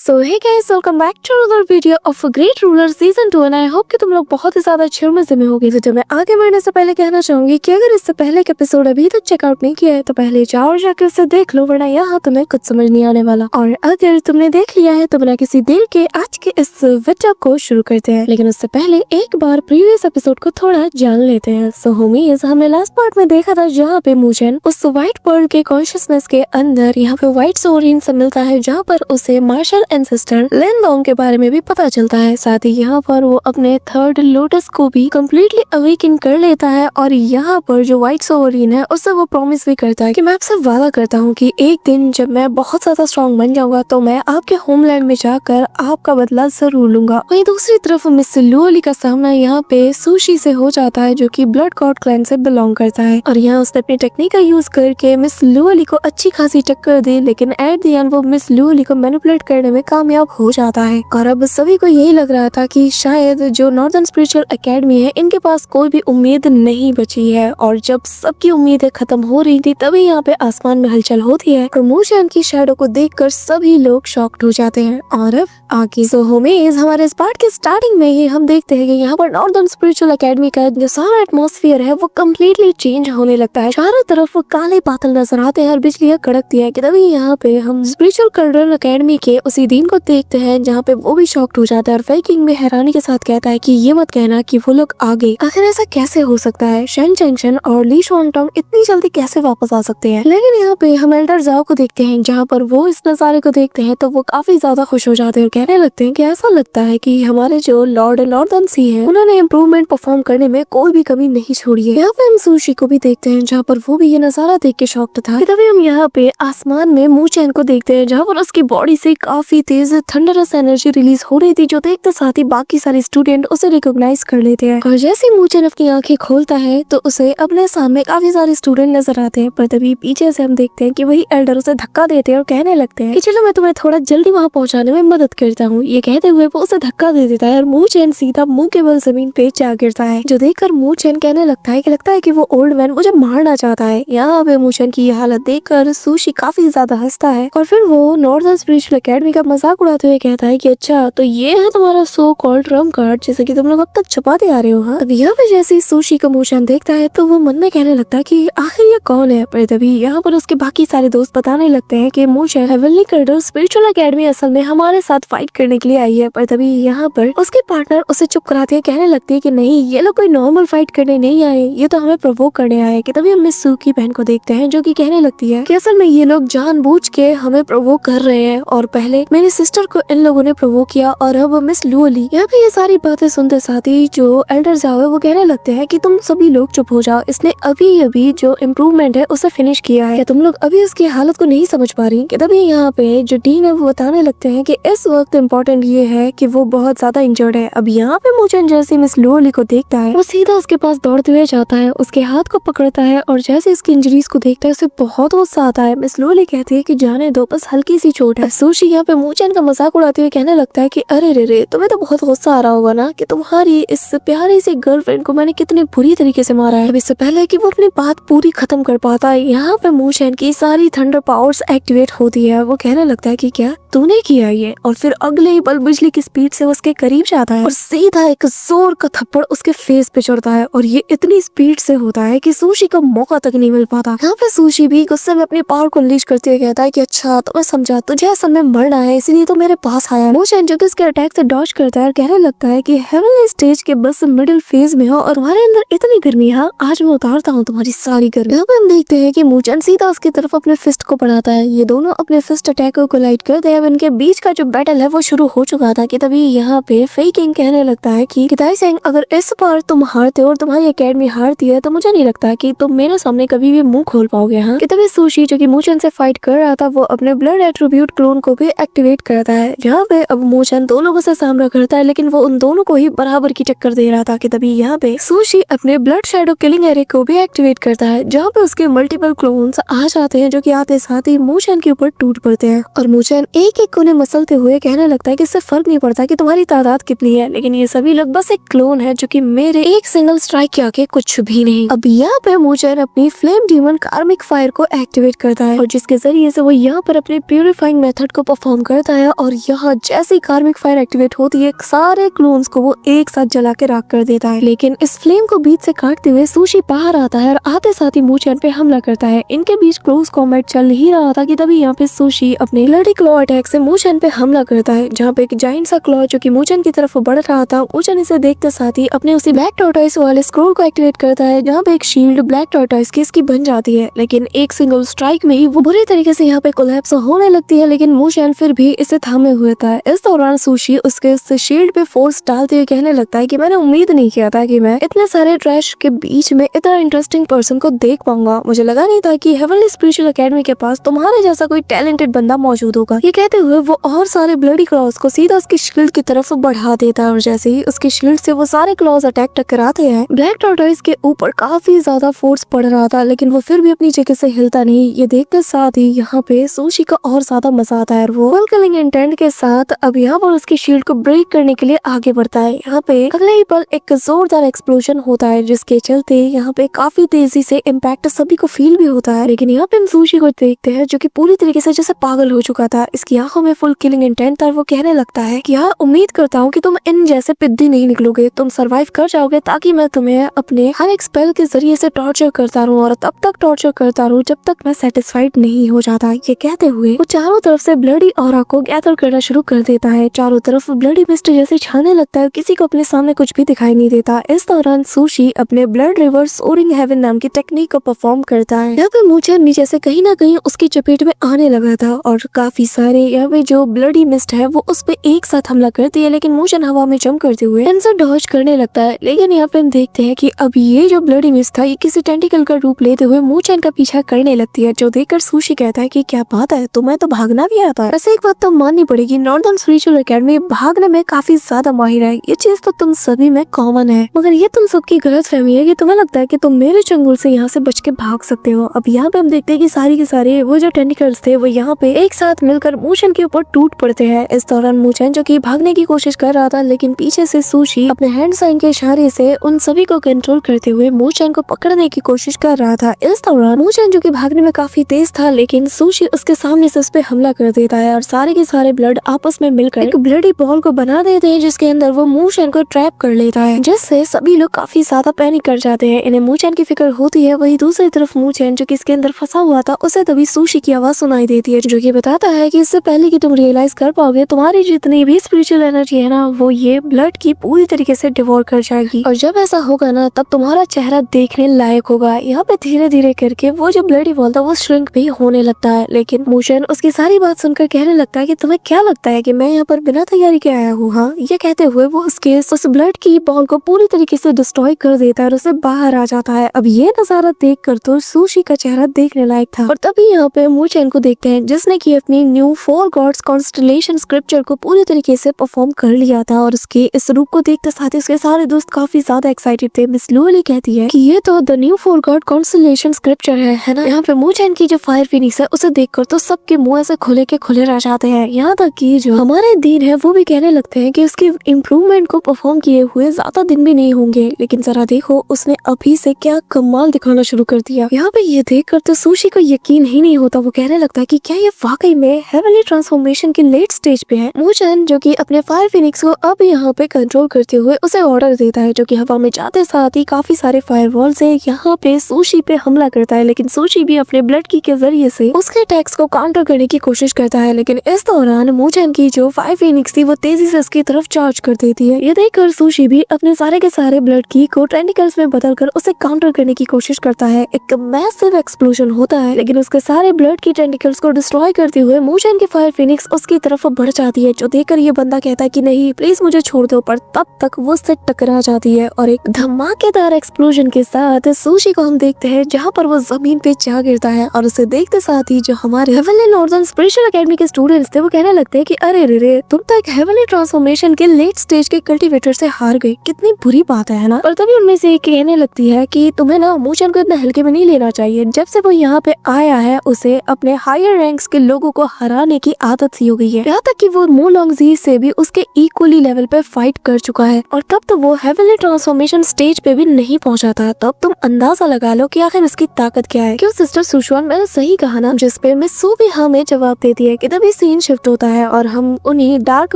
So hey guys, welcome back to another video of great ruler season 2 and I hope कि तुम लोग बहुत ही ज्यादा अच्छे और मजे में होगे। वीडियो में आगे बढ़ने से पहले कहना चाहूंगी कि अगर इससे पहले का एपिसोड अभी तक चेकआउट नहीं किया है तो पहले जाओ और जाकर उसे देख लो, वरना यहाँ तुम्हें कुछ समझ नहीं आने वाला। और अगर तुमने देख लिया है तो बिना किसी देर के आज के इस वीडियो को शुरू करते हैं, लेकिन उससे पहले एक बार प्रीवियस एपिसोड को थोड़ा जान लेते हैं। सो होमीज, हमने लास्ट पार्ट में देखा था जहाँ पे मूचेन उस व्हाइट पर्ल के कॉन्शियसनेस के अंदर यहाँ पे व्हाइट सोरिन से मिलता है, जहाँ पर उसे मार्शल एंसेस्टर लिनलोंग के बारे में भी पता चलता है। साथ ही यहाँ पर वो अपने थर्ड लोटस को भी कम्प्लीटली अवेकन कर लेता है और यहाँ पर जो व्हाइट सोरिन है उससे वो प्रॉमिस भी करता है कि मैं आपसे वादा करता हूँ कि एक दिन जब मैं बहुत ज्यादा स्ट्रॉन्ग बन जाऊंगा तो मैं आपके होमलैंड में जाकर आपका बदला जरूर लूंगा। वहीं दूसरी तरफ मिस लुओली का सामना यहाँ पे सुशी से हो जाता है, जो कि ब्लड गॉड क्लैन से बिलोंग करता है, और यहाँ उसने अपनी टेक्निक का यूज करके मिस लुओली को अच्छी खासी टक्कर दी, लेकिन एट द एंड वो मिस लुओली को मैनिपुलेट करने में कामयाब हो जाता है। और अब सभी को यही लग रहा था कि शायद जो नॉर्दर्न स्पिरिचुअल एकेडमी है इनके पास कोई भी उम्मीद नहीं बची है, और जब सबकी उम्मीदें खत्म हो रही थी तभी यहाँ पे आसमान में हलचल होती है और मूचेन की शैडो को देखकर सभी लोग शॉक्ड हो जाते हैं। और अब आगे सो होमीज, हमारे इस पार्ट के स्टार्टिंग में ही हम देखते हैं कि यहाँ पर नॉर्दर्न स्पिरिचुअल एकेडमी का जो सारा एटमॉस्फेयर है वो कम्प्लीटली चेंज होने लगता है। चारों तरफ वो काले बादल नजर आते हैं और बिजलियां कड़कती है। तभी यहाँ पे हम स्पिरिचुअल कल्चरल एकेडमी के उसी दिन को देखते हैं जहाँ पे वो भी शॉक्ड हो जाता है और फेकिंग में हैरानी के साथ कहता है कि ये मत कहना कि वो लोग आगे, आखिर ऐसा कैसे हो सकता है? शेन चेंगशन और ली शुआनटोंग इतनी जल्दी कैसे वापस आ सकते हैं? लेकिन यहाँ पे हम एल्डर जाओ को देखते हैं, जहाँ पर वो इस नजारे को देखते हैं तो वो काफी ज्यादा खुश हो जाते हैं और कहने लगते हैं कि ऐसा लगता है कि हमारे जो लॉर्ड नॉर्दर्न सी है उन्होंने इम्प्रूवमेंट परफॉर्म करने में कोई भी कमी नहीं छोड़ी है। यहाँ पे हम सुशी को भी देखते हैं, जहाँ पर वो भी ये नजारा देख के शॉक्ड था। तभी हम यहाँ पे आसमान में मूचेन को देखते हैं, जहाँ पर उसकी बॉडी से काफी तेज थंडरस एनर्जी रिलीज हो रही थी, जो देखते साथ ही बाकी सारे स्टूडेंट उसे रिकॉग्नाइज कर लेते हैं। और जैसे ही मूचेन अपनी आंखें खोलता है तो उसे अपने सामने काफी सारे स्टूडेंट नजर आते हैं, पर तभी पीछे से हम देखते हैं कि वही एल्डर उसे धक्का देते हैं और कहने लगते हैं कि चलो मैं तुम्हें थोड़ा जल्दी वहाँ पहुँचाने में मदद करता हूँ। ये कहते हुए वो उसे धक्का दे देता है और मूचेन सीधा मुंह के बल जमीन पे जा गिरता है, जो देखकर मूचेन कहने लगता है कि वो ओल्ड मैन मुझे मारना चाहता है। यहाँ पे मूचेन की ये हालत देखकर सुशी काफी ज्यादा हंसता है और फिर वो नॉर्दर्न स्पिरिचुअल एकेडमी का मजाक उड़ाते हुए कहता है कि अच्छा तो ये है तुम्हारा सो कॉल्ड ट्रम्प कार्ड, जैसे कि तुम लोग अब तक छुपाते आ रहे हो। हाँ, अब यहाँ पे जैसे सुशी को मूचेन देखता है तो वो मन में कहने लगता है कि आखिर ये कौन है, पर तभी यहाँ पर उसके बाकी सारे दोस्त बताने लगते हैं कि मूचेन हेवनली कॉरिडोर स्पिरिचुअल एकेडमी असल में हमारे साथ फाइट करने के लिए आई है। पर तभी यहाँ पर उसके पार्टनर उसे चुप कराते हैं, कहने लगती है कि नहीं, ये लोग कोई नॉर्मल फाइट करने नहीं आए, ये तो हमें प्रोवोक करने आए। कि तभी हम मिस सू की बहन को देखते हैं, जो कि कहने लगती है कि असल में ये लोग जानबूझ के हमें प्रोवोक कर रहे हैं, और पहले मेरी सिस्टर को इन लोगों ने प्रोवोक किया और अब मिस लुओली। यहाँ पे ये सारी बातें सुनते साथ ही जो एल्डर जाओ है वो कहने लगते हैं कि तुम सभी लोग चुप हो जाओ, इसने अभी अभी जो इम्प्रूवमेंट है उसे फिनिश किया है, तुम लोग अभी उसकी हालत को नहीं समझ पा रही। कि तभी यहाँ पे जो डीन है वो बताने लगते हैं कि इस वक्त इम्पोर्टेंट ये है कि वो बहुत ज्यादा इंजर्ड है। अब यहाँ पे मूचेन जैसे मिस लुओली को देखता है वो सीधा उसके पास दौड़ते हुए जाता है, उसके हाथ को पकड़ता है और जैसे इसकी इंजरीज को देखता है उसे बहुत गुस्सा आता है। मिस लुओली कहती है कि जाने दो, बस हल्की सी चोट है। सुशी यहाँ पे मूचेन का मजाक उड़ाते हुए कहने लगता है कि अरे रे तुम्हें तो बहुत गुस्सा आ रहा होगा ना कि तुम्हारी इस प्यारी सी गर्लफ्रेंड को मैंने कितने बुरी तरीके से मारा है। अब इससे पहले कि वो अपनी बात पूरी खत्म कर पाता है, यहाँ पे मूचेन की सारी थंडर पावर्स एक्टिवेट होती है। वो कहने लगता है कि क्या तूने किया ये, और फिर अगले ही पल बिजली की स्पीड से उसके करीब जाता है और सीधा एक जोर का थप्पड़ उसके फेस पे चढ़ता है, और ये इतनी स्पीड से होता है कि सुशी को मौका तक नहीं मिल पाता। यहाँ पे सुशी भी गुस्से में अपनी पावर को अनलीश करते हुए कहता है कि अच्छा तो मैं समझा, तुझे असल में मरना है इसलिए तो मेरे पास आया। मूचेन जो कि इसके अटैक से डॉज करता है और कहने लगता है कि हेवनली स्टेज के बस मिडिल फेज में हो और तुम्हारे अंदर इतनी गर्मी है, आज मैं उतारता हूँ तुम्हारी सारी गर्मी। यहाँ पे हम देखते हैं कि मूचेन सीधा उसकी तरफ अपने फिस्ट को बढ़ाता है, ये दोनों अपने फिस्ट अटैक को कोलाइड करते हैं। इनके बीच का जो बैटल है वो शुरू हो चुका था। कि तभी यहाँ पे फेई किंग कहने लगता है कि ताइसेंग, अगर इस बार तुम हारते हो और तुम्हारी एकेडमी हारती है तो मुझे नहीं लगता कि तुम मेरे सामने कभी भी मुंह खोल पाओगे। हाँ, कि तभी सुशी जो कि मूचेन से फाइट कर रहा था वो अपने ब्लड एट्रीब्यूट क्लोन को भी एक्टिवेट करता है, जहाँ पे अब मूचेन दो लोगों से सामना करता है, लेकिन वो उन दोनों को ही बराबर की टक्कर दे रहा था। कि तभी यहाँ पे सुशी अपने ब्लड शैडो किलिंग एरे को भी एक्टिवेट करता है, जहाँ पे उसके मल्टीपल क्लोन्स आ जाते हैं, जो कि आते साथ ही मूचेन के ऊपर टूट पड़ते हैं। और मूचेन एक एक कोने मसलते हुए कहने लगता है कि इससे फर्क नहीं पड़ता कि तुम्हारी तादाद कितनी है, लेकिन ये सभी लोग बस एक क्लोन है जो कि मेरे एक सिंगल स्ट्राइक के आगे कुछ भी नहीं। अब यहाँ पे मूचेन अपनी फ्लेम डीमन कार्मिक फायर को एक्टिवेट करता है, और जिसके जरिए से वो यहाँ पर अपने प्यूरिफाइंग मेथड को परफॉर्म करता है और यहाँ जैसी कार्मिक फायर एक्टिवेट होती है सारे क्लोन्स को वो एक साथ जला के राख कर देता है। लेकिन इस फ्लेम को बीच से काटते हुए सुशी बाहर आता है और आते साथ ही मूचेन पे हमला करता है। इनके बीच क्लोज कॉम्बैट चल ही रहा था कि तभी यहाँ पे सुशी अपने ब्लडी क्लॉ अटैक से मूचेन पे हमला करता है, जहाँ पे एक जाइंट सा क्लॉ जो कि मूचेन की तरफ बढ़ रहा था। मूचेन इसे देखते साथ ही अपने उसी ब्लैक टॉर्टॉइस वाले स्क्रोल को एक्टिवेट करता है, जहाँ पे एक शील्ड ब्लैक टॉर्टॉइस की इसकी बन जाती है। लेकिन एक सिंगल स्ट्राइक में ही वो बुरी तरीके से यहाँ पे कोलैप्स होने लगती है, लेकिन मूचेन फिर भी इसे थामे हुए था। इस दौरान सुशी उसके शील्ड पे फोर्स डालते हुए कहने लगता है कि मैंने उम्मीद नहीं किया था कि मैं इतने सारे ट्रैश के बीच में इतना इंटरेस्टिंग पर्सन को देख पाऊंगा। मुझे लगा नहीं था कि हेवनली स्पिरिचुअल एकेडमी के पास तुम्हारे जैसा कोई टैलेंटेड बंदा मौजूद होगा। ये कहते हुए वो और सारे ब्लडी क्लॉज को सीधा उसकी शील्ड की तरफ बढ़ा देता है और जैसे ही उसकी शील्ड से वो सारे क्लॉज अटैक टकराते हैं, ब्लैक टॉर्टॉइस के ऊपर काफी ज्यादा फोर्स पड़ रहा था, लेकिन वो फिर भी अपनी जगह से हिलता नहीं। ये देखते साथ ही यहाँ पे सुशी का और ज्यादा मजा आता है और वो फुल किलिंग इंटेंट के साथ अब यहाँ पर उसकी शील्ड को ब्रेक करने के लिए आगे बढ़ता है। यहाँ पे अगले ही पल एक जोरदार एक्सप्लोजन होता है, जिसके चलते यहाँ पे काफी तेजी से इम्पैक्ट सभी को फील भी होता है। लेकिन यहाँ पे हम सुशी को देखते हैं जो कि पूरी तरीके से जैसे पागल हो चुका था। इसकी आंखों में फुल किलिंग इंटेंट था। वो कहने लगता है कि यार उम्मीद करता हूँ कि तुम इन जैसे पिद्दी नहीं निकलोगे, तुम सरवाइव कर जाओगे ताकि मैं तुम्हें अपने हर एक स्पेल के जरिए से टॉर्चर करता रहूं और तब तक टॉर्चर करता रहूं जब तक मैं सेटिस्फाइड नहीं हो जाता। ये कहते हुए वो चारों तरफ से ब्लडी ऑरा को गैदर करना शुरू कर देता है। चारों तरफ ब्लडी मिस्ट जैसे छाने लगता है, किसी को अपने सामने कुछ भी दिखाई नहीं देता। इस दौरान सुशी अपने ब्लड रिवर सोरिंग हेवन नाम की टेक्निक को परफॉर्म करता है। यहाँ पे मूचेन भी जैसे कहीं ना कहीं उसकी चपेट में आने लगा था और काफी सारे यहाँ पे जो ब्लडी मिस्ट है वो उस पे एक साथ हमला करती है, लेकिन मूचेन हवा में जंप करते हुए इनसे डॉज करने लगता है। लेकिन यहाँ पे हम देखते हैं कि अब ये जो ब्लडी मिस्ट था ये किसी टेंटिकल का रूप लेते हुए मूचेन का पीछा करने लगती है, जो देखकर सुशी कहता है कि क्या बात है, तुम्हें तो भागना भी आता है। वैसे एक बात तो माननी पड़ेगी, नॉर्दर्न स्पिरिचुअल एकेडमी भागने में काफी ज्यादा माहिर है। ये चीज तो तुम सभी में कॉमन है, मगर ये तुम सबकी गलतफहमी है कि तुम्हें लगता है कि तुम मेरे चंगुल से यहाँ से बच के भाग सकते हो। अब यहाँ पे हम देखते हैं कि सारी के सारे वो जो टेंटिकल्स थे वो यहाँ पे एक साथ मिलकर मूचेन के ऊपर टूट पड़ते हैं। इस दौरान मूचेन जो कि भागने की कोशिश कर रहा था, लेकिन पीछे से सुशी अपने हैंड साइन के इशारे से उन सभी को कंट्रोल करते हुए मूचेन को पकड़ने की कोशिश कर रहा था। इस दौरान मूचेन जो कि भागने में काफी तेज था, लेकिन सुशी उसके सामने से उस पे हमला कर देता है और सारे के सारे ब्लड आपस में मिलकर एक ब्लडी बॉल को बना देते हैं, जिसके अंदर वो मूचेन को ट्रैप कर लेता है, जिससे सभी लोग काफी ज्यादा पैनिक कर जाते हैं। इन्हें मूचेन की फिक्र होती है। वही दूसरी तरफ मूचेन जो कि इसके अंदर फंसा हुआ था, उसे तभी सुशी की आवाज सुनाई देती है, जो कि बताता है कि इससे पहले कि तुम रियलाइज कर पाओगे, तुम्हारी जितनी भी स्पिरिचुअल एनर्जी है ना, वो ये ब्लड की पूरी तरीके से डिवोर कर जाएगी और जब ऐसा होगा ना तब तुम्हारा चेहरा देखने लायक होगा। यहाँ पे धीरे धीरे करके वो जो ब्लडी बॉल था वो श्रिंक भी होने लगता है, लेकिन मूचेन उसकी सारी बात सुनकर कहने लगता है कि तुम्हें क्या लगता है कि मैं यहाँ पर बिना तैयारी के आया हूँ? हाँ, ये कहते हुए वो उसके उस ब्लड की बॉल को पूरी तरीके से डिस्ट्रॉय कर देता है और उसे बाहर आ जाता है। अब ये नजारा देख कर तो सुशी का चेहरा देखने लायक था और तभी यहाँ पे मूचेन को देखते हैं, जिसने की अपनी न्यू 4 गॉड्स कॉन्स्टलेशन स्क्रिप्चर को पूरी तरीके से परफॉर्म कर लिया था और उसके इस रूप को देखते साथ ही उसके सारे दोस्त काफी ज्यादा एक्साइटेड थे। मिस लुएली कहती है कि ये तो the new 4 God constellation scripture है ना। यहाँ पे मूचेन की जो फायर फिनिक्स है उसे देखकर तो सबके मुंह ऐसे खुले के खुले रह जाते हैं। यहाँ तक कि जो हमारे दीन है वो भी कहने लगते हैं कि उसकी इम्प्रूवमेंट को परफॉर्म किए हुए ज्यादा दिन भी नहीं होंगे, लेकिन जरा देखो उसने अभी से क्या कमाल दिखाना शुरू कर दिया। यहाँ पे ये देख कर तो सुशी को यकीन ही नहीं होता। वो कहने लगता है कि क्या ये वाकई में हेवनली ट्रांसफॉर्मेशन के लेट स्टेज पे है। मूचेन जो कि अपने फायर फिनिक्स को अब यहाँ पे कंट्रोल करते हुए उसे ऑर्डर देता है, जो कि हवा में जाते साथ ही काफी सारे फायरवॉल से यहाँ पे सुशी पे हमला करता है, लेकिन सुशी भी अपने ब्लड की के जरिए से उसके अटैक्स को काउंटर करने की कोशिश करता है। लेकिन इस दौरान मूचेन की जो फायर फिनिक्स थी वो तेजी से उसकी तरफ चार्ज कर देती है। ये देखकर सुशी भी अपने सारे के सारे ब्लड की को टेंटिकल्स में बदलकर उसे काउंटर करने की कोशिश करता है। एक मैसिव एक्सप्लोजन होता है, लेकिन उसके सारे ब्लड की टेंटिकल्स को डिस्ट्रॉय करते हुए मूचेन की फायर फिनिक्स उसकी तरफ बढ़ जाती है, जो देखकर ये बंदा कहता है कि नहीं प्लीज मुझे छोड़ दो, पर तब तक वो उससे टकरा जाती है और एक धमाकेदार एक्सप्लोजन के साथ सुशी को हम देखते हैं जहाँ पर वो जमीन पे जा गिरता है और उसे देखते साथ ही जो हमारे हेवनली नॉर्दर्न स्पिरिचुअल एकेडमी के स्टूडेंट्स थे वो कहने लगते हैं कि अरे रे तुम तो एक हेवनली ट्रांसफॉर्मेशन के लेट स्टेज के कल्टीवेटर से हार गए, कितनी बुरी बात है ना। और तभी उनमें से एक कहने लगती है कि तुम्हें ना मूचेन को इतना हल्के में नहीं लेना चाहिए। जब से वो यहाँ पे आया है उसे अपने हायर रैंक्स के लोगों को हराने की आदत सी हो गई है, यहाँ तक कि वो मोलोंगजी से भी उसके इक्वली लेवल पे फाइट कर चुका है और तब तो वो हेवनली ट्रांसफॉर्मेशन स्टेज पे भी नहीं पहुंचा था। तब तुम अंदाजा लगा लो कि आखिर उसकी ताकत क्या है। क्यों सिस्टर सुशवान, मैंने सही कहा ना? जिस पे मिस सू भी हमें जवाब देती है कि तभी सीन शिफ्ट होता है और हम उन्हीं डार्क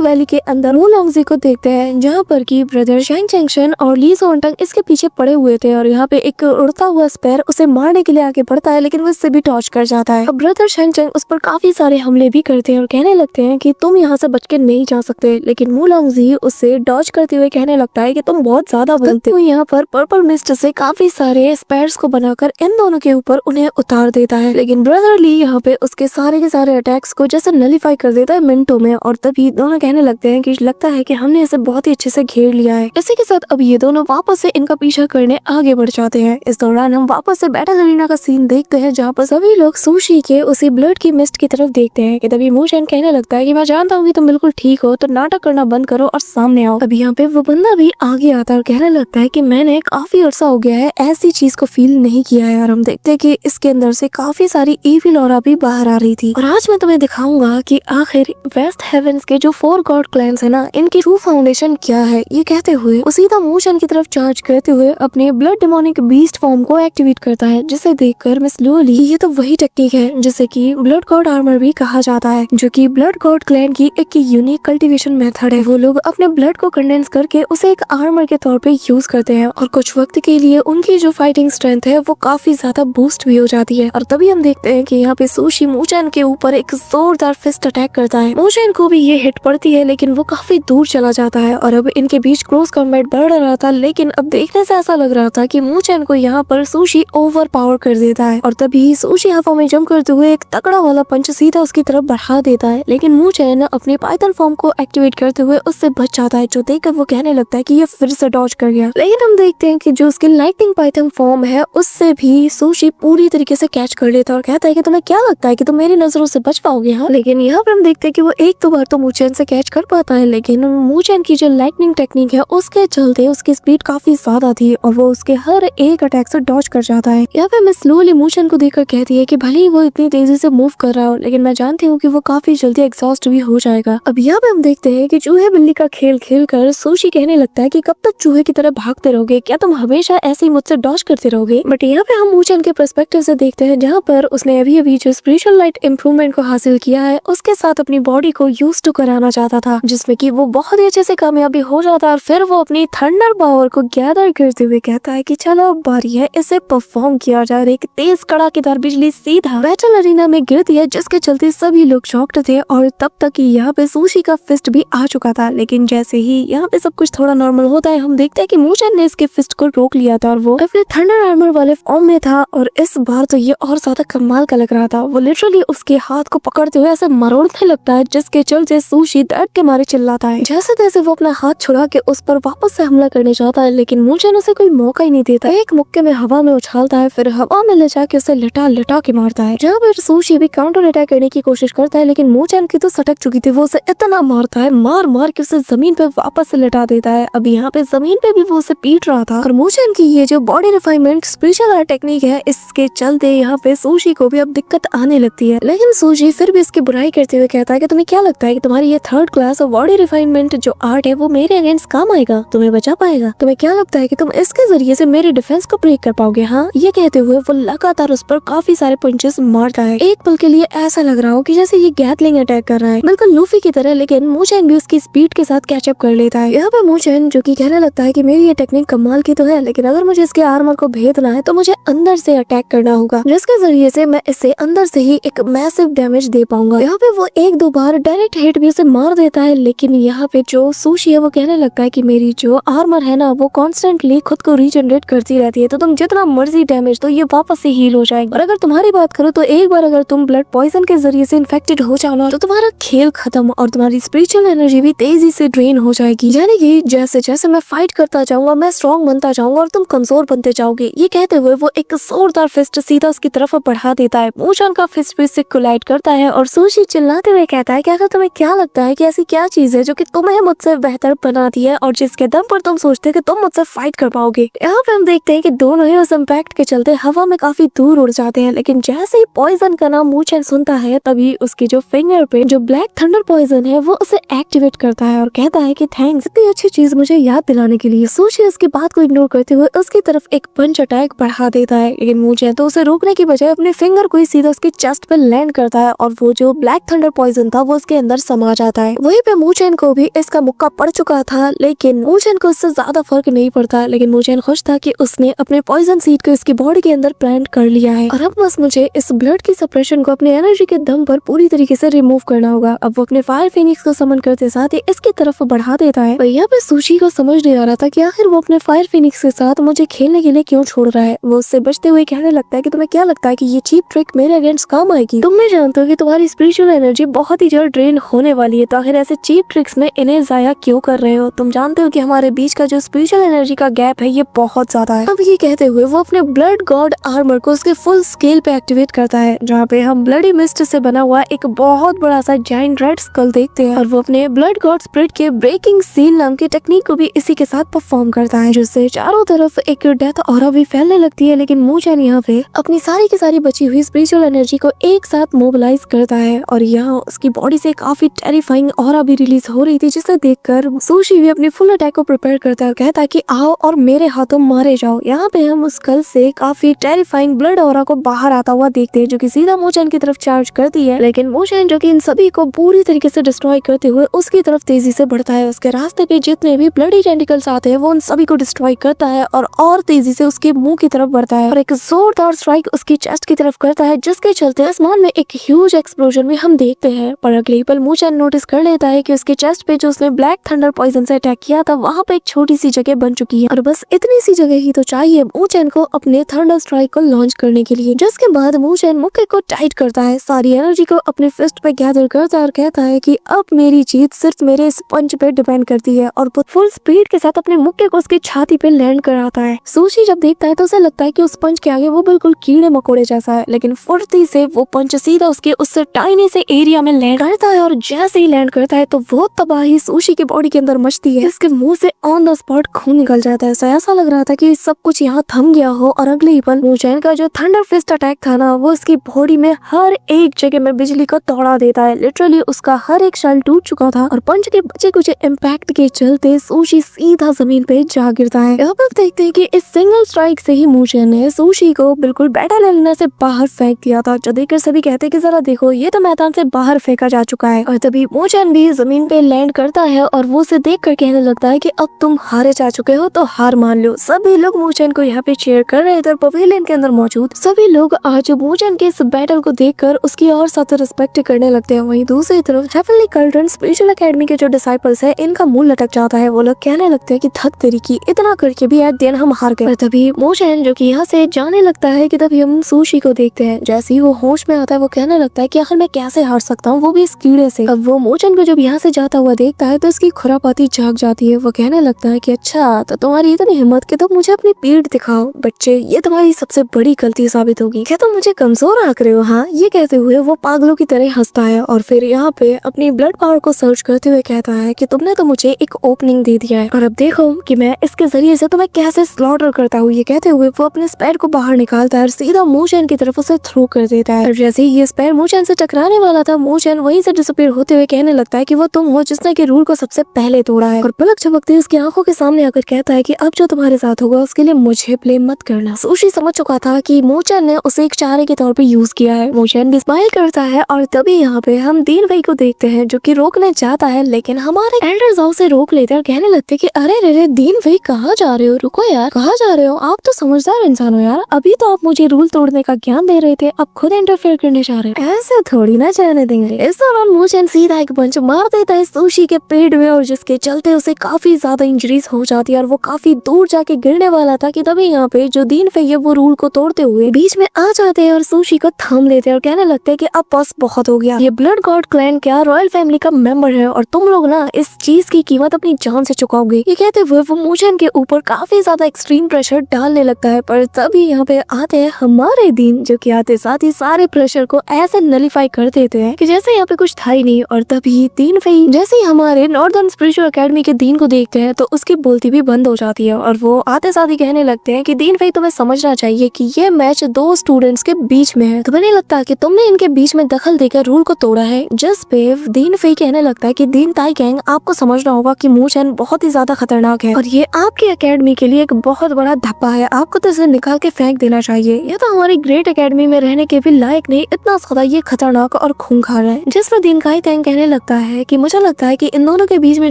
वैली के अंदर मू लॉन्गजी को देखते हैं, जहाँ पर की ब्रदर शैंग चैंगशन और ली सोनटंग इसके पीछे पड़े हुए थे और यहाँ पे एक उड़ता हुआ स्पैर उसे मारने के लिए आगे बढ़ता है, लेकिन वो इससे भी टॉर्च कर जाता है। अब ब्रदर शैंग चैंग उस पर काफी सारे हमले भी करते हैं और कहने लगते हैं कि तुम यहाँ से बच के नहीं जा सकते, लेकिन मू लॉन्गजी उससे डॉज करते हुए कहने लगता है कि तुम बहुत ज्यादा बोलते हो। यहाँ पर पर्पल मिस्ट से काफी सारे स्पैर्स को बनाकर इन दोनों के ऊपर उन्हें उतार देता है, लेकिन ब्रदर ली यहाँ पे उसके सारे के सारे अटैक्स को जैसे नलीफाई कर देता है मिनटों में। और तभी दोनों कहने लगते हैं कि लगता है कि हमने इसे बहुत ही अच्छे से घेर लिया है। इसी के साथ अब ये दोनों वापस से इनका पीछा करने आगे बढ़ जाते हैं। इस दौरान हम वापस से बैटल अरीना का सीन देखते हैं, जहाँ पर सभी लोग सुशी के उसी ब्लड की मिस्ट की तरफ देखते हैं कि तभी मूचेन कहने लगता है कि मैं जानता हूँ कि तुम बिल्कुल ठीक हो, तो नाटक करना बंद करो और सामने आओ। अब यहाँ पे वो बंदा भी आगे आता है और कहने लगता है कि मैंने काफी अर्सा हो गया है ऐसी चीज को फील नहीं किया है। और हम देखते हैं कि इसके अंदर से काफी सारी ईविल ऑरा भी बाहर आ रही थी। और आज मैं तुम्हें दिखाऊंगा कि आखिर वेस्ट हेवेंस के जो 4 गॉड क्लैंस है ना, इनकी ट्रू फाउंडेशन क्या है। ये कहते हुए वो सीधा मूचेन की तरफ चार्ज करते हुए अपने ब्लड डेमोनिक बीस्ट फॉर्म को एक्टिवेट करता है, जिसे देखकर मिस लूली ये तो वही टेक्निक है जिसे कि ब्लड गॉड आर्मर भी कहा जाता है, जो कि ब्लड गॉड क्लैन की एक यूनिक कल्टीवेशन मेथड है। वो लोग अपने ब्लड को कंडेंस करके उसे एक आर्मर के तौर पे यूज करते हैं और कुछ वक्त के लिए उनकी जो फाइटिंग स्ट्रेंथ है वो काफी ज्यादा बूस्ट भी हो जाती है। और तभी हम देखते हैं कि यहाँ पे सुशी मूचेन के ऊपर एक जोरदार फिस्ट अटैक करता है। मूचेन को भी ये हिट पड़ती है, लेकिन वो काफी दूर चला जाता है और अब इनके बीच क्लोज कॉम्बैट बढ़ रहा था, लेकिन अब देखने से ऐसा लग रहा था कि मूचेन को यहाँ पर सुशी ओवर पावर कर देता है। और तभी सुशी हवा में जंप करते हुए एक तगड़ा वाला पंच सीधा उसकी तरफ बढ़ा देता है, लेकिन मूचेन अपने पाइथन फॉर्म को एक्टिवेट करते हुए उससे बच जाता है, जो देखकर वो कहने लगता है कि ये फिर से डॉज कर गया। लेकिन हम देखते हैं कि जो उसकी लाइटनिंग पाइथन फॉर्म है उससे भी सुशी पूरी तरीके से कैच कर लेता है और कहता है कि तुम्हें क्या लगता है कि तुम मेरी नजरों से बच पाओगे। हाँ, लेकिन यहाँ पर हम देखते हैं कि वो एक दो बार तो मूचेन से कैच कर पाता है, लेकिन मूचेन की जो लाइटनिंग टेक्निक है उसके चलते उसकी स्पीड काफी ज्यादा थी और वो उसके हर एक अटैक से डॉज कर जाता है। यहाँ पे मिस लूली मूचेन को देखकर कहती है कि भले ही वो इतनी तेजी से मूव कर रहा हो, लेकिन मैं जानती हूँ कि वो काफी जल्दी एग्जॉस्ट भी हो जाएगा। अब यहाँ पे हम देखते हैं कि चूहे बिल्ली का खेल खेल कर सुशी कहने लगता है कि कब तक चूहे की तरह भागते रहोगे, क्या तुम हमेशा ऐसे ही मुझसे डॉज करते रहोगे। बट यहाँ पे हम मूचेन के पर्सपेक्टिव से देखते हैं, जहाँ पर उसने अभी अभी जो स्पिरिचुअल लाइट इम्प्रूवमेंट को हासिल किया है उसके साथ अपनी बॉडी को यूज टू कराना चाहता था, जिसमें कि वो बहुत ही अच्छे से कामयाबी हो जाता है। और फिर वो अपनी थंडर पावर को गैदर करते हुए कहता है कि चलो अब बारी है इसे परफॉर्म किया जाए। एक तेज कड़ाकेदार बिजली सीधा बैटल अरीना में गिरती है, जिसके चलते सभी लोग शॉक्ड थे और तब तक यहाँ पे सुशी का फिस्ट भी आ चुका था। लेकिन जैसे ही यहाँ पे सब कुछ थोड़ा नॉर्मल होता है, हम देखते हैं कि मूचेन ने इसके फिस्ट को रोक लिया था और वो अपने थंडर आर्मर वाले फॉर्म में था। और इस बार तो ये और ज्यादा कमाल का लग रहा था। वो लिटरली उसके हाथ को पकड़ते हुए ऐसे मरोड़ने लगता है, जिसके चलते सुशी दर्द के मारे चिल्लाता है। जैसे तैसे वो अपना हाथ छुड़ा के उस पर वापस से हमला करने चाहता है, लेकिन मूचेन उसे कोई मौका ही नहीं देता। एक मुक्के में हवा में उछालता है, फिर हवा में ले जाके उसे लिटा लिटा के मारता है। जहाँ पर सुशी भी काउंटर अटैक करने की कोशिश करता है, लेकिन मूचेन की तो सटक चुकी थी। वो उसे इतना मारता है, मार मार के उसे जमीन पे वापस से लिटा देता है। अब यहाँ पे जमीन पे भी वो उसे पीट रहा था। और मूचेन की ये जो बॉडी रिफाइनमेंट स्पिरिचुअल टेक्निक है, इसके चलते यहाँ पे सुशी को भी अब दिक्कत आने लगती है। लेकिन सुशी फिर भी इसकी बुराई करते हुए कहता है कि तुम्हें क्या लगता है कि तुम्हारी ये 3rd क्लास और बॉडी रिफाइनमेंट जो आर्ट है वो मेरे अगेंस्ट काम आएगा, तुम्हें बचा पाएगा? तुम्हें क्या लगता है कि तुम इसके जरिए से मेरे डिफेंस को ब्रेक कर पाओगे? हाँ, ये कहते हुए वो लगातार उस पर काफी सारे पंचेस मारता है। एक पल के लिए ऐसा लग रहा हो कि जैसे ये गैटलिंग अटैक कर रहा है, बिल्कुल लूफी की तरह। लेकिन मूचेन भी उसकी स्पीड के साथ कैचअप कर लेता है। यहाँ पे मूचेन जो कि कहने लगता है कि मेरी ये टेक्निक कमाल की तो है, लेकिन अगर मुझे इसके आर्मर को भेदना है तो मुझे अंदर से अटैक करना होगा, जिसके जरिए से मैं इसे अंदर से ही एक मैसिव डैमेज दे पाऊंगा। यहाँ पे वो एक दो बार डायरेक्ट हिट भी उसे मार देता है, लेकिन यहाँ पे जो सुशी है वो कहने लगता है कि मेरी जो आर्मर है ना वो कॉन्स्टेंटली खुद को रीजनरेट करती रहती है, तो तुम जितना मर्जी डैमेज दो ये वापस से हील हो जाएगी। और अगर तुम्हारी बात करो तो एक बार अगर तुम ब्लड पॉइजन के जरिए से इन्फेक्टेड हो जाओ ना, तो तुम्हारा खेल खत्म और तुम्हारी स्पिरिचुअल एनर्जी भी तेजी से ड्रेन हो जाएगी। यानी कि जैसे जैसे मैं फाइट करता जाऊंगा मैं स्ट्रॉन्ग बनता जाऊंगा और तुम कमजोर बनते जाओगे। ये कहते हुए वो एक जोरदार फिस्ट सीधा उसकी तरफ बढ़ा देता है। मूचेन का फिस्ट भी उससे कोलाइड करता है और सुशी चिल्लाते हुए कहता है कि अगर तुम्हें क्या लगता है कि ऐसी क्या चीज है जो कि तुम्हें मुझसे बेहतर बनाती है और जिसके दम पर तुम सोचते कि तुम मुझसे फाइट कर पाओगे। यहाँ पे हम देखते हैं कि दोनों ही उस इम्पैक्ट के चलते हवा में काफी दूर उड़ जाते हैं, लेकिन जैसे ही पॉइजन का नाम मूचेन सुनता है तभी उसकी जो फिंगर पे जो ब्लैक थंडर पॉइजन है वो उसे एक्टिवेट करता है और कहता है कि थैंक्स इतनी अच्छी चीज मुझे याद दिलाने के लिए। सुशी उसकी बात को इग्नोर करते हुए उसकी तरफ एक पंच अटैक बढ़ा देता है, लेकिन मूचेन तो उसे रोकने की बजाय अपने फिंगर को ही सीधा उसके चेस्ट पे लैंड करता है और वो जो ब्लैक ब्लैक थंडर पॉइजन था वो उसके अंदर समा जाता है। वहीं पे मूचेन को भी इसका मुक्का पड़ चुका था, लेकिन मूचेन को इससे ज्यादा फर्क नहीं पड़ता। लेकिन मूचेन खुश था कि उसने अपने पॉइजन सीड को इसकी बॉडी के अंदर प्लांट कर लिया है और अब बस मुझे इस ब्लड की सप्रेशन को अपनी एनर्जी के दम पर पूरी तरीके से रिमूव करना होगा। अब वो अपने फायर फिनिक्स को समन करते साथ ही इसकी तरफ बढ़ा देता है। यहाँ पे सुशी को समझ नहीं आ रहा था कि आखिर वो अपने फायर फिनिक्स के साथ मुझे खेलने के लिए क्यों छोड़ रहा है। वो उससे बचते हुए कहने लगता है कि तुम्हें क्या लगता है कि ये चीप ट्रिक मेरे अगेंस्ट काम आएगी? तुम भी जानते हो कि तुम्हारी स्पिरिचुअल एनर्जी बहुत ही जल्द ड्रेन होने वाली है, तो आखिर ऐसे चीप ट्रिक्स में इन्हें जाया क्यों कर रहे हो? तुम जानते हो कि हमारे बीच का जो स्पिरिचुअल एनर्जी का गैप है ये बहुत ज्यादा है। अब ये कहते हुए वो अपने ब्लड गॉड आर्मर को उसके फुल स्केल पे एक्टिवेट करता है, जहाँ पे हम ब्लडी मिस्ट से बना हुआ एक बहुत बड़ा सा जायंट रेड स्कल देखते हैं और वो अपने ब्लड गॉड स्पिरिट के ब्रेकिंग सील नाम की टेक्निक को भी इसी के साथ परफॉर्म करता है, जिससे चारों तरफ एक डेथ ऑरा भी फैलने लगती है। लेकिन मूचेन यहाँ पे अपनी सारी की सारी बची हुई स्पिरिचुअल एनर्जी को एक साथ मोबिलाइज करता है और यहाँ उसकी बॉडी से काफी टेरिफाइंग ऑरा भी रिलीज हो रही थी, जिसे देखकर सुशी भी अपनी फुल अटैक को प्रिपेयर करता है और कहता है कि आओ और मेरे हाथों मारे जाओ। यहाँ पे हम उस कल से काफी टेरिफाइंग ब्लड ऑरा को बाहर आता हुआ देखते हैं, जो कि सीधा मूचेन की तरफ चार्ज करती है। लेकिन मूचेन जो कि इन सभी को पूरी तरीके से डिस्ट्रॉय करते हुए उसकी तरफ तेजी से बढ़ता है। उसके रास्ते पे जितने भी ब्लडी टेंटिकल्स आते हैं वो उन सभी को डिस्ट्रॉय करता है और तेजी से उसके मुंह की तरफ बढ़ता है और एक जोरदार स्ट्राइक उसकी चेस्ट की तरफ करता है, जिसके चलते आसमान में एक ह्यूज एक्सप्लोजन भी हम देखते हैं। पर अगले पल मूचेन नोटिस कर लेता है कि उसके चेस्ट पे जो उसने ब्लैक थंडर पॉइजन से अटैक किया था वहाँ पे एक छोटी सी जगह बन चुकी है और बस इतनी सी जगह ही तो चाहिए मूचेन को अपने थंडर स्ट्राइक को लॉन्च करने के लिए। जिसके बाद मूचेन मुक्के को टाइट करता है, सारी एनर्जी को अपने फिस्ट पे गैदर करता है और कहता है कि अब मेरी जीत सिर्फ मेरे इस पंच पे डिपेंड करती है और वो फुल स्पीड के साथ अपने मुक्के को उसकी छाती पे लैंड कराता है। सुशी जब देखता है तो उसे लगता है कि उस पंच के आगे वो बिल्कुल कीड़े मकोड़े जैसा है, लेकिन फुर्ती से वो पंच सीधा उसके उससे टाइनी से एरिया में लैंड करता है और जैसे ही लैंड करता है तो वो तबाही सुशी की बॉडी के अंदर मचती है। इसके मुंह से ऑन द स्पॉट खून निकल जाता है। ऐसा लग रहा था कि सब कुछ यहाँ थम गया हो और अगले ही पल मूचेन का जो थंडर फिस्ट अटैक था ना वो उसकी बॉडी में हर एक जगह में बिजली को तोड़ा देता है। लिटरली उसका हर एक शल टूट चुका था और पंच के बचे कुछ इम्पैक्ट के चलते सुशी सीधा जमीन पे जा गिरता है। अब आप देखते हैं कि इस सिंगल स्ट्राइक से ही मूचेन ने सुशी को बिल्कुल बैटल एरिना से बाहर फेंक दिया था, जो देखकर सभी कहते हैं कि जरा देखो ये तो मैदान से बाहर फेंका जा चुका है। और तभी मूचेन भी जमीन पे लैंड करता है और वो उसे देख कर कहने लगता है कि अब तुम हारे जा चुके हो तो हार मान लो। सभी लोग मूचेन को यहाँ पे चीयर कर रहे थे। पवेलियन के अंदर मौजूद सभी लोग आज मूचेन के इस बैटल को देखकर उसकी और ज्यादा रिस्पेक्ट करने लगते हैं। वहीं दूसरी तरफ हेवनली कल्ड्रन स्पिरिचुअल एकेडमी के जो डिसाइपल्स है इनका मुंह लटक जाता है। वो लोग कहने लगते हैं कि धक तेरी की, इतना करके भी एट दिन हम हार गए। तभी मूचेन जो कि यहाँ से जाने लगता है कि तभी हम सुशी को देखते हैं। जैसे ही वो होश में आता है वो कहने लगता है कि आखिर मैं कैसे हार सकता हूँ, वो भी इस कीड़े से। अब वो मूचेन को जब यहाँ से जाता हुआ देखता है तो उसकी खुरापाती जाग जाती है। वो कहने लगता है कि अच्छा तो तुम्हारी इतनी हिम्मत कि तुम मुझे अपनी पीठ दिखाओ। बच्चे ये तुम्हारी सबसे बड़ी गलती साबित होगी, क्या तुम मुझे कमजोर आंक रहे हो? हाँ, ये कहते हुए वो पागलों की तरह हंसता है और फिर यहाँ पे अपनी ब्लड पावर को सर्च करते हुए कहता है कि तुमने तो मुझे एक ओपनिंग दे दिया है और अब देखो कि मैं इसके जरिए से तुम्हें कैसे स्लॉटर करता हूँ। ये कहते हुए वो अपने स्पैर को बाहर निकालता है और सीधा मूचेन की तरफ उसे थ्रो कर देता है। और जैसे ही ये स्पैर मूचेन से टकराने वाला था मूचेन वहीं से डिसअपीयर होते हुए कहने लगता है कि वो तुम हो जिसने के रूल को सबसे पहले तोड़ा है और पलक झपकते उसकी आंखों के सामने आकर कहता है कि अब जो तुम्हारे साथ होगा उसके लिए मुझे ब्लेम मत करना। सुशी समझ चुका था कि मूचेन ने उसे एक चारे के तौर पे यूज किया है। मूचेन भी स्माइल करता है और तभी यहाँ पे हम दीन भाई को देखते हैं जो कि रोकने चाहता है, लेकिन हमारे एल्डर जाओ से रोक लेते हैं और कहने लगते हैं कि अरे रे दीन भाई कहाँ जा रहे हो? रुको यार, कहाँ जा रहे हो? आप तो समझदार इंसान हो यार, अभी तो आप मुझे रूल तोड़ने का ज्ञान दे रहे थे, अब खुद इंटरफेयर करने जा रहे हो, ऐसे थोड़ी ना जाने देंगे। इस दौरान मूचेन सीधा एक पंच मार देता है सुशी के पेट में और जिसके चलते उसे काफी ज्यादा इंजरीज हो जाती है और वो काफी दूर जाके गिरने वाला था कि तभी यहाँ पे जो दीन भाई है वो रूल को तोड़ते हुए बीच में आ जाते हैं और सुशी को थाम लेते हैं और कहने लगते हैं कि अब बस बहुत हो गया। ये ब्लड गॉड क्लैन क्या रॉयल फैमिली का मेंबर है और तुम लोग ना इस चीज की कीमत अपनी जान से चुकाओगे। ये कहते हुए वो मूचेन के ऊपर काफी ज्यादा एक्सट्रीम प्रेशर डालने लगता है। पर तभी यहाँ पे आते हैं हमारे दीन जो कि आते साथ ही सारे प्रेशर को ऐसे नलिफाई कर देते हैं कि जैसे यहाँ पे कुछ था ही नहीं। और तभी दीन भाई जैसे ही हमारे नॉर्दर्न स्पिरिचुअल एकेडमी के दीन को देखते हैं तो उसकी बोलती भी बंद हो जाती है और वो आते साथ ही कहने लगते हैं कि दीन भाई तुम्हें समझना चाहिए कि ये मैच दो स्टूडेंट्स के बीच में है। तुम्हें नहीं लगता कि तुमने इनके बीच में दखल देकर रूल को तोड़ा है? जिस पे दीन भाई कहने लगता है कि दीन ताई गैंग आपको समझना होगा कि मूचेन बहुत ही ज्यादा खतरनाक है और ये आपकी एकेडमी के लिए एक बहुत बड़ा धब्बा है, आपको तो इसे निकाल के फेंक देना चाहिए। ये तो हमारी ग्रेट एकेडमी में रहने के भी लायक नहीं, इतना ज्यादा ये खतरनाक और खूंखार है, जिस पर दीन काई तैंग कहने लगता है कि मुझे लगता है कि इन दोनों के बीच में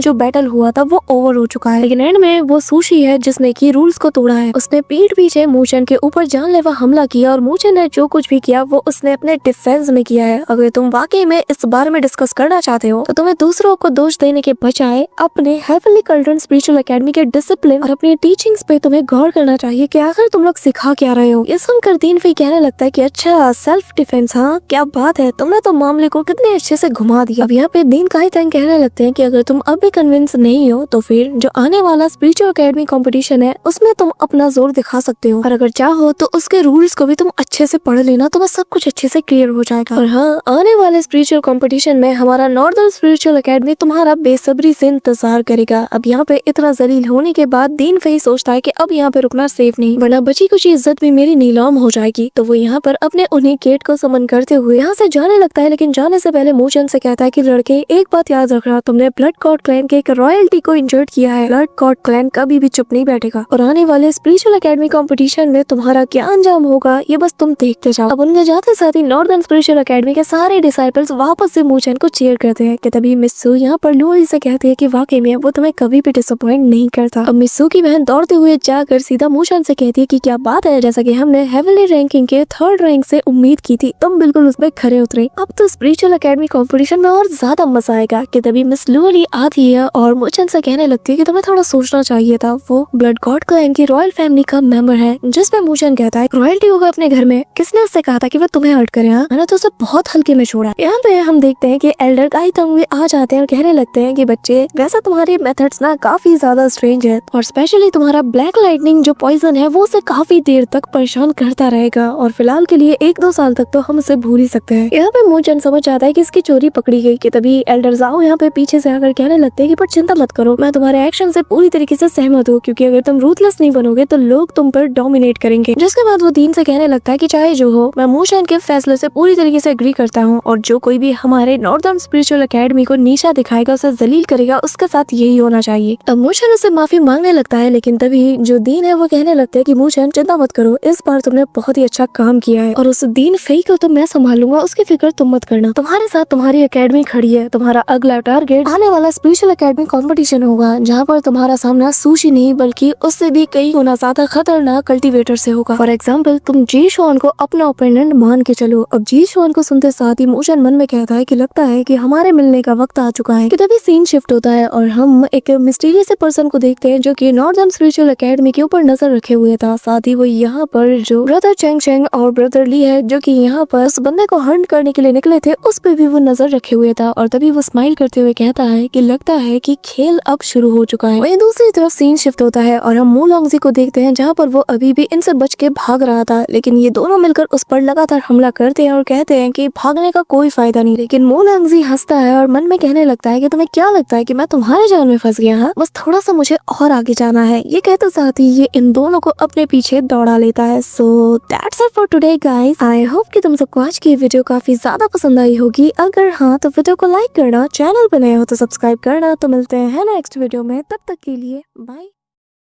जो बैटल हुआ था वो ओवर हो चुका है, लेकिन एंड में वो सुशी है जिसने की रूल्स को तोड़ा है। उसने पीठ पीछे मूचन के ऊपर जानलेवा हमला किया और मूचन ने जो कुछ भी किया वो उसने अपने डिफेंस में किया है। अगर तुम वाकई में इस बारे में डिस्कस करना चाहते हो तो तुम्हें दूसरों को दोष देने के बजाय अपने हेवनली कल्ड्रन स्पिरिचुअल एकेडमी के डिसिप्लिन और अपनी टीचिंग्स पे तुम्हें गौर करना चाहिए कि आखिर तुम लोग सिखा क्या रहे हो। ये सुनकर दीन फी कहने लगता है कि अच्छा सेल्फ डिफेंस, हाँ क्या बात है, तुमने तो मामले को कितने अच्छे से घुमा दिया। अब यहाँ पे दीन काई तंग कहने लगते हैं कि अगर तुम अब भी कन्विंस नहीं हो तो फिर जो आने वाला स्पिरिचुअल एकेडमी कंपटीशन है उसमें तुम अपना जोर दिखा सकते हो, और अगर चाहो तो उसके रूल्स को भी तुम अच्छे से पढ़ लेना, तुम्हें सब कुछ अच्छे से क्लियर हो जाएगा। और हाँ, आने वाले स्पिरिचुअल कंपटीशन में हमारा नॉर्दर्न स्पिरिचुअल एकेडमी तुम्हारा बेसब्री से इंतजार करेगा। अब यहाँ पे इतना जलील होने के बाद दीन फई सोचता है कि अब यहाँ पे रुकना सेफ नहीं, वरना बची कुछ इज्जत भी मेरी नीलाम हो जाएगी। तो वो यहाँ पर अपने उन्हीं गेट को समन करते हुए यहाँ से जाने लगता है, लेकिन जाने से पहले मूचन से कहता है कि लड़के एक बात याद रखना, तुमने ब्लड कॉर्ड क्लैन के एक रॉयल्टी को इंजर्ड किया है। ब्लड कॉर्ड क्लैन कभी भी चुप नहीं बैठेगा और आने वाले स्पिरिचुअल एकेडमी कंपटीशन में तुम्हारा क्या अंजाम होगा ये बस तुम देखते जाओ। अब उनके जाते साथ ही नॉर्दर्न स्पिरिचुअल एकेडमी के सारे डिसाइपल्स वापस से मूचन को चीयर करते हैं कि तभी मिस्सू यहाँ पर लूली से कहती है कि वाकई में वो तुम्हें कभी भी डिसअपॉइंट नहीं करता। अब मिस्सू की बहन दौड़ते हुए जाकर सीधा मूचन से कहती है कि क्या बात है, जैसा कि हमने हेवनली रैंकिंग के 3rd रैंक से उम्मीद की थी, तुम बिल्कुल उसमें खरे उतरे। अब तो स्पिरिचुअल एकेडमी कंपटीशन में और ज्यादा मजा आएगा। कि तभी मिस लूली आती है और मूचन से कहने लगती है कि तुम्हें थोड़ा सोचना चाहिए था, वो ब्लड गॉड क्लैन की रॉयल फैमिली का मेंबर है। जिसमें मूचन कहता है रॉयल्टी होगा अपने घर में, किसने उससे कहा था कि वो तुम्हें हर्ट करे, मैंने तो उसे बहुत हल्के में छोड़ा। यहाँ पे हम देखते हैं कि एल्डर काई तंग भी आ जाते हैं और कहने लगते हैं कि बच्चे वैसे तुम्हारे मेथड्स ना काफी ज्यादा स्ट्रेंज है, और स्पेशली तुम्हारा ब्लैक लाइटनिंग जो पॉइजन है वो उसे काफी देर तक परेशान करता रहेगा, और फिलहाल के लिए 1-2 साल तक तो हम उसे भूल ही सकते हैं। यहाँ पे मूचन समझ आता है कि इसकी चोरी पकड़ी गई। कि तभी एल्डर जाओ यहाँ पे पीछे से आकर कहने लगते हैं कि पर चिंता मत करो, मैं तुम्हारे एक्शन से पूरी तरीके से सहमत हूँ, क्योंकि अगर तुम रूथलेस नहीं बनोगे तो लोग तुम पर डोमिनेट करेंगे। जिसके बाद वो दीन से कहने लगता है कि चाहे जो हो, मैं मूचन के फैसले से पूरी तरीके से एग्री करता हूँ, और जो कोई भी हमारे नॉर्दर्न स्पिरिचुअल एकेडमी को नीचा दिखाएगा, उसे जलील करेगा, उसके साथ यही होना चाहिए। अब मूचन उससे माफी मांगने लगता है, लेकिन तभी जो दीन है वो कहने लगते हैं कि मूचन चिंता मत करो, इस बार तुमने बहुत ही अच्छा काम किया है, और उस दीन फई को तो मैं संभाल लूंगा, उसकी फिक्र तुम मत करना। तुम्हारे साथ तुम्हारी एकेडमी खड़ी है, तुम्हारा अगला टारगेट आने वाला स्पिरिचुअल एकेडमी कंपटीशन होगा, जहाँ पर तुम्हारा सामना सुशी नहीं बल्कि उससे भी कई गुना ज्यादा खतरनाक कल्टीवेटर से होगा। फॉर एग्जाम्पल तुम जी शुआन को अपना ओपोनेंट मान के चलो। अब जी शुआन को सुनते साथ ही मूचन मन में कहता है कि लगता है कि हमारे मिलने का वक्त आ चुका है। कि तभी सीन शिफ्ट होता है और हम एक मिस्टीरियस पर्सन को देखते हैं जो कि नॉर्दर्न स्पिरिचुअल एकेडमी के ऊपर नजर रखे हुए था। साथ ही वो यहाँ पर जो ब्रदर चेंग चेंग और ब्रदर ली है जो कि यहाँ पर उस बंदे को हंट करने के लिए निकले थे, उस पे भी वो नजर रखे हुए था। और तभी वो स्माइल करते हुए कहता है कि लगता है कि खेल अब शुरू हो चुका है। वहीं दूसरी तरफ सीन शिफ्ट होता है और हम मूलोंगजी को देखते हैं जहाँ पर वो अभी भी इनसे बच के भाग रहा था, लेकिन ये दोनों मिलकर उस पर लगातार हमला करते हैं और कहते हैं कि भागने का कोई फायदा नहीं। लेकिन मूलोंगजी हंसता है और मन में कहने लगता है कि तुम्हें क्या लगता है कि मैं तुम्हारे जाल में फंस गया, हाँ बस थोड़ा सा मुझे और आगे जाना है। ये कहते साथ ही ये इन दोनों को अपने पीछे दौड़ा लेता है। So that's it for today guys. I hope कि तुम सबको आज की वीडियो काफी ज्यादा पसंद आई होगी। अगर हाँ तो वीडियो को लाइक करना, चैनल पे नए हो तो सब्सक्राइब करना। तो मिलते हैं नेक्स्ट वीडियो में, तब तक के लिए बाय।